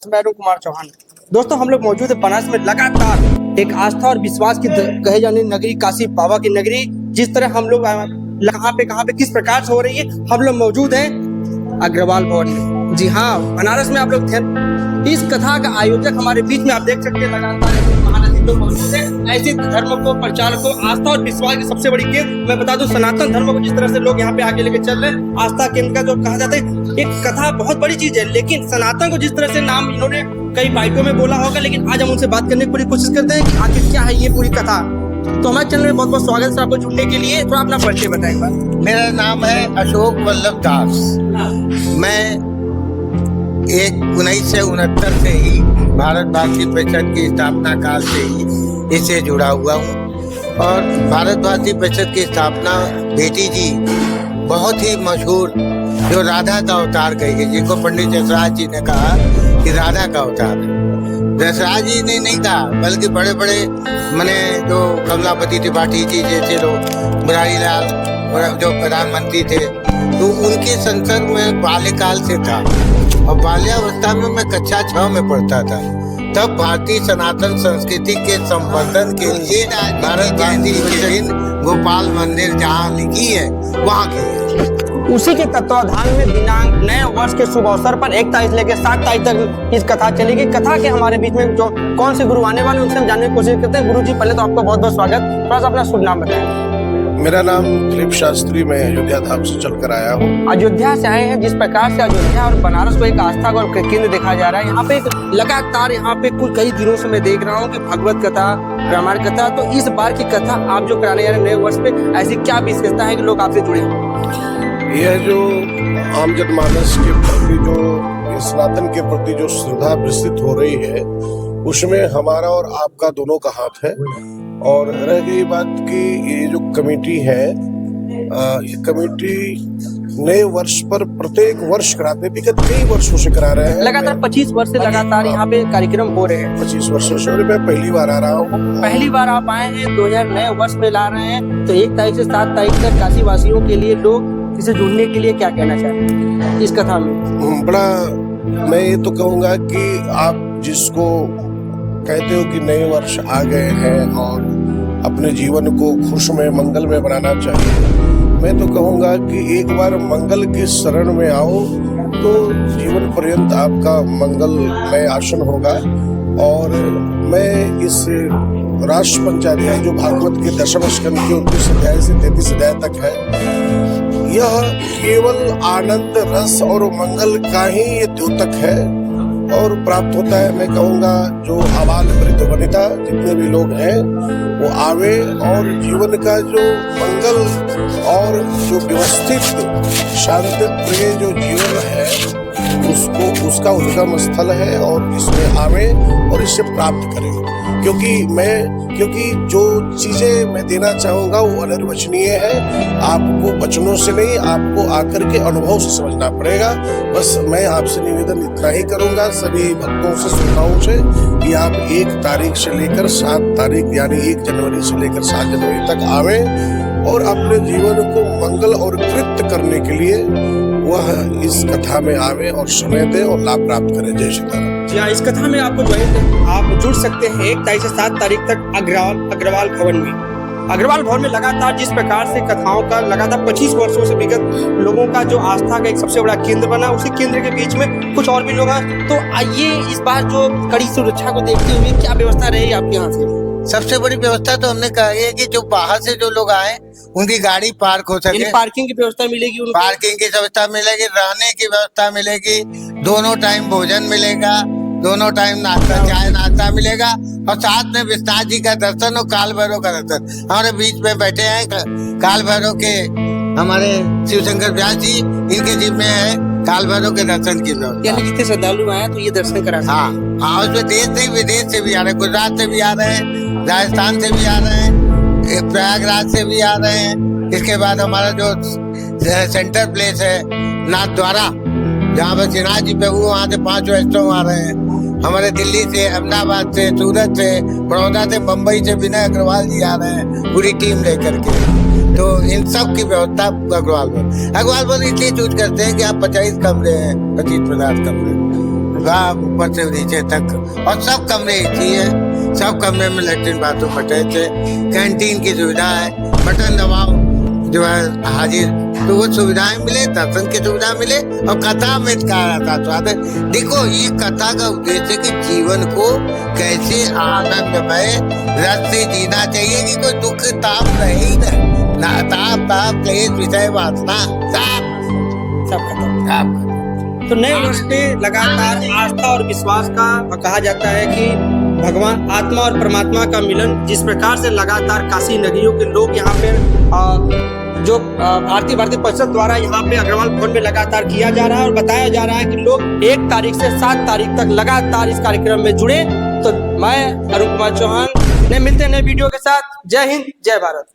मैं अरुण कुमार चौहान। दोस्तों, हम लोग मौजूद है बनारस में। लगातार एक आस्था और विश्वास की कहे जाने नगरी, काशी बाबा की नगरी। जिस तरह हम लोग कहाँ पे किस प्रकार से हो रही है, हम लोग मौजूद हैं अग्रवाल भवन में। जी हाँ, बनारस में आप लोग थे। इस कथा का आयोजक हमारे बीच में आप देख सकते हैं। लगातार महानदी लोग मौजूद है। ऐसे धर्म को, प्रचार को, आस्था और विश्वास की सबसे बड़ी केंद्र मैं बता दूं सनातन धर्म को जिस तरह से लोग यहाँ पे आगे लेके चल रहे हैं। आस्था केंद्र का जो कहा जाता है, एक कथा बहुत बड़ी चीज है, लेकिन सनातन को जिस तरह से नाम इन्होंने कई बाइटों में बोला होगा, लेकिन आज हम उनसे बात करने की पूरी कोशिश करते हैं कि आखिर क्या है ये पूरी कथा। तो हमारे चैनल में बहुत बहुत स्वागत है आपको जुड़ने के लिए। थोड़ा अपना परिचय बताएं। मेरा नाम है अशोक वल्लभ दास। मैं 1969 से ही भारत भारती परिषद की स्थापना काल से ही इससे जुड़ा हुआ हूँ। और भारत भारती परिषद की स्थापना बेटी जी बहुत ही मशहूर जो राधा का अवतार कही गई, जिनको पंडित जसराज जी ने कहा कि राधा का अवतार है। जसराज जी ने नहीं कहा, बल्कि बड़े बड़े मने जो कमलापति त्रिपाठी जी जैसे लोग, मुरारी लाल जो प्रधानमंत्री थे, तो उनके संसर्ग में बाल्यकाल से था। और बाल्यावस्था में मैं कक्षा 6 में पढ़ता था। तब भारतीय सनातन संस्कृति के संवर्धन के लिए भारत भारती परिषद गोपाल मंदिर जहाँ लिखी है वहाँ की। उसी के तत्वाधान में दिनांक नए वर्ष के शुभ अवसर पर 1 तारीख लेकर 7 तारीख तक इस कथा चलेगी। कथा के हमारे बीच में जो कौन से गुरु आने वाले उनसे हम जानने की कोशिश करते हैं। गुरु जी, पहले तो आपका बहुत बहुत स्वागत। थोड़ा सा अपना शुभ नाम बताएं। मेरा नाम दिलीप शास्त्री, मैं अयोध्या धाम से चलकर आया हूँ। अयोध्या से आए हैं। जिस प्रकार से अयोध्या और बनारस को एक आस्था का केंद्र देखा जा रहा है, यहाँ पे एक लगातार यहाँ पे कुछ कई दिनों से मैं देख रहा हूँ कि भगवत कथा, रामायण कथा। तो इस बार की कथा आप जो कराने जा रहे हैं नए वर्ष पे, ऐसी क्या विशेषता है कि लोग आपसे जुड़े हों? यह जो आम जनमानस के प्रति जो सनातन के प्रति जो श्रद्धा विकसित हो रही है, उसमें हमारा और आपका दोनों का हाथ है। और रह गई बात कि ये जो कमेटी है, ये कमेटी नए वर्ष पर प्रत्येक वर्ष कराते हैं। विगत कई वर्षों से करा रहे हैं। लगातार 25 वर्ष से लगातार यहाँ पे कार्यक्रम हो रहे हैं। 25 वर्षों से। और मैं पहली बार आ रहा हूँ। पहली बार आप आए हैं, 2000 नए वर्ष में ला रहे हैं। तो 1 तारीख से 7 तारीख तक काशी वासियों के लिए लोग इसे जुड़ने के लिए क्या कहना चाहते हैं इस कथा में? बड़ा मैं ये तो कहूँगा कि आप जिसको कहते हो कि नए वर्ष आ गए हैं और अपने जीवन को खुश में, मंगल में बनाना चाहिए, मैं तो कहूँगा कि एक बार मंगल की शरण में आओ तो जीवन पर्यंत आपका मंगलमय आसन होगा। और मैं इस राष्ट्र पंचाध्याय जो भागवत के 10वें स्कंद के 29 अध्याय से 33 अध्याय तक है, यह केवल आनंद रस और मंगल का ही ये द्योतक है और प्राप्त होता है। मैं कहूँगा जो आबाल वृद्ध वनिता जितने भी लोग हैं वो आवे और जीवन का जो मंगल और जो व्यवस्थित शांति प्रिय जो जीवन है उसका उद्गम स्थल है और इसमें आवे और इसे प्राप्त करें। क्योंकि जो चीजें मैं देना चाहूँगा वो अनिर्वचनीय है। आपको वचनों से नहीं, आपको आकर के अनुभव से समझना पड़ेगा। बस मैं आपसे निवेदन इतना ही करूँगा सभी भक्तों से, श्रोताओं से, कि आप 1 तारीख से लेकर 7 तारीख यानी 1 जनवरी से लेकर 7 जनवरी तक आवे और अपने जीवन को मंगल और कृत्य करने के लिए वह इस कथा में आवे और समय दे और लाभ प्राप्त करें। जय श्री राम। जी हाँ, इस कथा में आपको आप जुड़ सकते हैं 1 तारीख से 7 तारीख तक अग्रवाल भवन में। अग्रवाल भवन में लगातार जिस प्रकार से कथाओं का लगातार 25 वर्षों से विगत लोगों का जो आस्था का एक सबसे बड़ा केंद्र बना, उसी केंद्र के बीच में कुछ और भी लोग हैं। तो आइए इस बार जो कड़ी सुरक्षा को देखते हुए क्या व्यवस्था रहेगी आपके यहाँ से? सबसे बड़ी व्यवस्था तो हमने कही है कि जो बाहर से जो लोग आए उनकी गाड़ी पार्क हो सके। पार्किंग की व्यवस्था मिलेगी उनको? पार्किंग की व्यवस्था मिलेगी, रहने की व्यवस्था मिलेगी, दोनों टाइम भोजन मिलेगा, दोनों टाइम नाश्ता, चाय नाश्ता मिलेगा और साथ में विश्वनाथ जी का दर्शन और काल भैरव का दर्शन। हमारे बीच में बैठे हैं काल भैरव के हमारे शिव शंकर व्यास जी, इनके जिम्मे है काल भैरव के दर्शन की व्यवस्था। यानी जितने श्रद्धालु आए तो ये दर्शन करा। हाँ, उसमें देश से विदेश से भी आ रहे हैं, गुजरात से भी आ रहे हैं, राजस्थान से भी आ रहे हैं, प्रयागराज से भी आ रहे हैं। इसके बाद हमारा जो सेंटर प्लेस है नाथ द्वारा, जहाँ पर श्रीनाथ जी पे हुए, वहाँ से 5 वैष्णव आ रहे हैं। हमारे दिल्ली से, अहमदाबाद से, सूरत से, बड़ौदा से, मुंबई से विनय अग्रवाल जी आ रहे हैं पूरी टीम लेकर के। तो इन सब की व्यवस्था अग्रवाल भवन इसलिए चूज करते हैं कि आप 25 कमरे हैं, 25-50 कमरे। ऊपर से नीचे तक, और सब कमरे एसी है, सब कमरे में लेटरिन बाथरूम अटैच है, कैंटीन की सुविधा है, बटन दबाओ जो है हाजिर, तो वो सुविधाएं मिले, दर्शन की सुविधा मिले, और कथा में कहा स्वाद है। देखो ये कथा का उद्देश्य कि जीवन को कैसे आनंदमय रस से जीना चाहिए, कि कोई दुख ताप रहे ही ना ताप क्लेश विषय वासना सब खत्म। सब तो नए वर्ष पे लगातार आस्था और विश्वास का कहा जाता है कि भगवान आत्मा और परमात्मा का मिलन, जिस प्रकार से लगातार काशी नगरियों के लोग यहाँ पे जो भारतीय परिषद द्वारा यहाँ पे अग्रवाल भवन में लगातार किया जा रहा है, और बताया जा रहा है कि लोग 1 तारीख से 7 तारीख तक लगातार इस कार्यक्रम में जुड़े। तो मैं अरुण कुमार चौहान ने मिलते हैं नए वीडियो के साथ। जय हिंद, जय भारत।